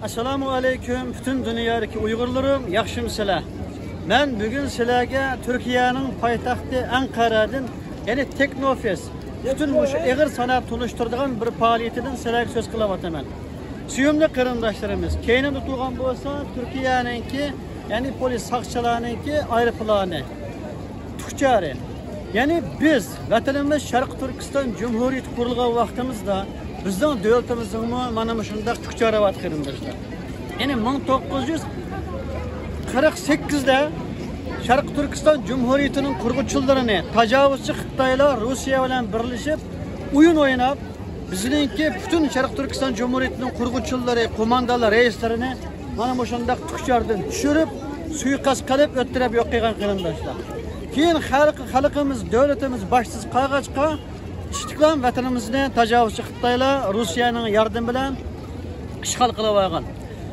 Assalamu aleyküm bütün dünyadaki Uygurlarım, yaxşımsızlar. Ben bugün sizlerge Türkiye'nin payitaxtı Ankara'dan yani Teknofest bütün bu ağır sanat tunuşturduğum bir faaliyetinden sizlerge söz kılavatman. Suyumlu kırındaşlarımız, keyni tutulgan bolsa Türkiye'ninki yani polis sakçılarınki ayrıpılarını Türkçe. Yani biz vatanımız Şarkı Türkistan Cumhuriyeti kurulgan vaktimizde bizden devletimizin mana şundaq Türkçe aravat kırındaşlar. Yani 1948'de Şarkı Türkistan Cumhuriyeti'nin kurguçularını tecavüzçü Xitaylar Rusya ile birleşip oyun oynap bizninki bütün Şarkı Türkistan Cumhuriyeti'nin kurguçuları, komandalar, reislerini mana şundaq Türkçe'den düşürüp suikast kalıp öttürüp yok kıygan kırındaşlar. Keyin halkımız, devletimiz başsız kalgaçka İstiklal vatanımızda tecavüzçü Xitaylar Rusya'nın yardım bilen işgal kılıp algan.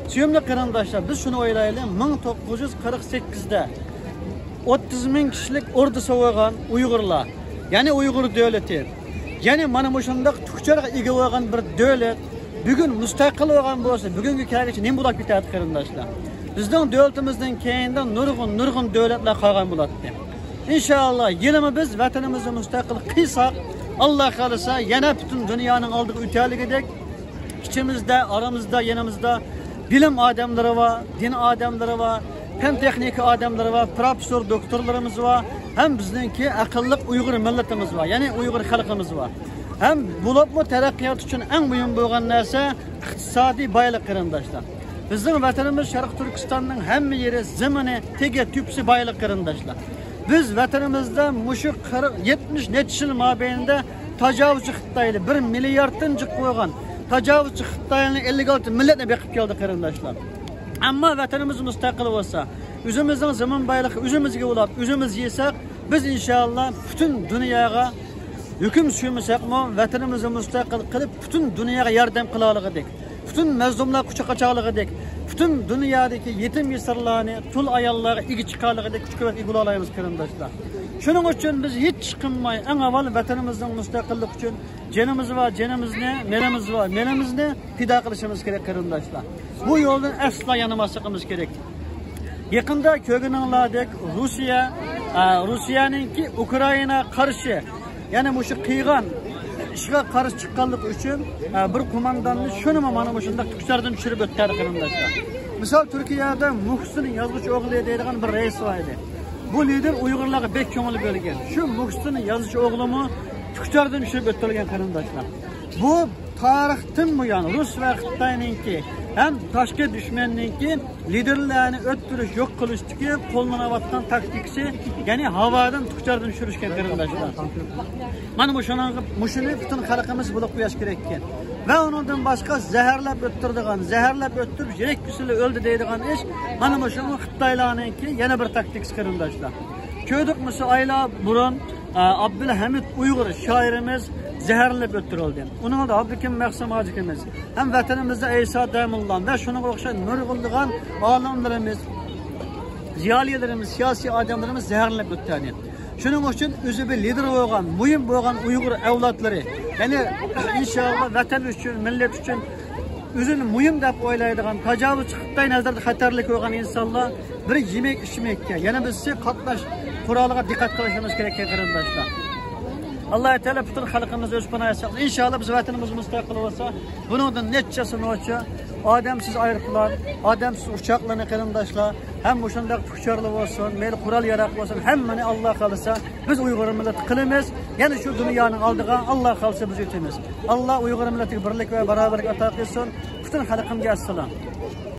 Suyumlu kırındaşlar biz şunu oylayalım 1948'de 30 bin kişilik ordusu olgan Uygurlar yani Uygur devleti yani mana bu şundaq Türkçe'ye ega olgan bir devlet bugün müstakil olgan bolsa bugünkü kaygaçı ne bulak bitadi kırındaşlar. Bizden devletimizden keyinden nurgun devletler kalgan bulatdı. İnşallah yine biz vatanımızda müstakil kıysak Allah kalırsa yine bütün dünyanın aldığı ülkelik edek. İçimizde, aramızda, yanımızda bilim adamları var, din adamları var, hem teknik adamları var, profesör doktorlarımız var, hem bizimki akıllık Uygur milletimiz var, yani Uygur halkımız var. Hem bulup terakkiyat için en mühim olan narsa iktisadi baylık kırındaşlar. Bizim vatanımız Şarkı Türkistan'ın hem yeri, zemini, tege, tüpsü baylık kırındaşlar. Biz vatanımızda muşu 70 net yıl mabeyinde tecavüzçü Xitaylı 1 milyardınca koygan tecavüzçü Xitaylı'nın 56 milletine bekip geldi kırındaşlar. Ama vatanımız müstakil olsa, üzümüzden zaman baylık, üzümüzge olap, üzümüz yesek, biz inşallah bütün dünyaya hüküm sürmesek mi, vatanımızı müstakil kılıp bütün dünyaya yardım kılalık edik. Bütün mezlumlar kucak açalık edik. Bütün dünyadaki yetim yesirlarını, tul ayalları igi çıkarlık edik, küçük ve igul alayımız kırındaşlar. Şunun için biz hiç çıkınmayı, en evvel vatanımızın müstakillik için canımız var, canımız ne, melemiz var, melemiz ne, fida kılışımız gerek kırındaşlar. Bu yoldan asla yanılmasımız gerek. Yakında kögünanlardaki Rusya'nınki Ukrayna karşı, yani bu şu kıygan, işgal karşı çıkanlık için bir komandanını şunu mana şundaq Türkçerden düşürüp ötkerdi kırındaşlar. Misal Türkiye'de Muhsin'in yazgıcı oğlu deydiğin bir reis var idi. Bu lider Uygurlarga bek köngül bölgen. Şu Muhsin'in yazgıcı oğlumu Türkçerden düşürüp ötkergen kırındaşlar. Bu tarihten bu yani Rus ve Xitay'ınki hem taşka düşmanınki liderlerini öttürüş yok kılıştaki koluna batkan taktikisi yani havadan Türkçerden düşürüşken kırındaşlar. Mana bu şunu bütün halkımız bulup koyaş gerekken. Ve ondan başka zehirlep öttürüp yürek küsüyle öldü deydiğin iş mana bu şunu Xitaylarınki yine bir taktik kırındaşlar. Köydük müsü ayla burun Abdülhamid Uygur şairimiz zehirlep öttürüldü. Onun da Abdülkim Məxsum Hacıkimiz hem vatanımızda İsa Dayımullah ve şuna okşayan nurgulduğun alimlerimiz, ziyaliyelerimiz, siyasi adamlarımız zehirlep öttürüldü. Şunun için özü bir lider olgan, mühim olgan Uygur evlatları yani inşallah vatan için, millet için özünü mühim dep oylaydigan, tecavüzçü Xitay nazarda xatarlik olgan insanlar bir yemek içmekке, yani biz katlaş kuralıga dikkat kılışımız gerekli kırındaşlar. Allah Teala bütün halkımız öz pınaya saklı. İnşallah biz vatanımız müstakil olsa bunun neticesi noçu ademsiz ayrıklar, ademsiz uçaklarını kırındaşlar hem bu şundaq Türkçerli olsun, meyli kural yarak olsun hemmeni Allah kalırsa biz Uygur milleti kılımız. Yani şu dünyanın aldığı Allah kalırsa biz ötemiz. Allah Uygur milleti birlik ve beraberlik ata kılsın. Bütün halkımıza selam.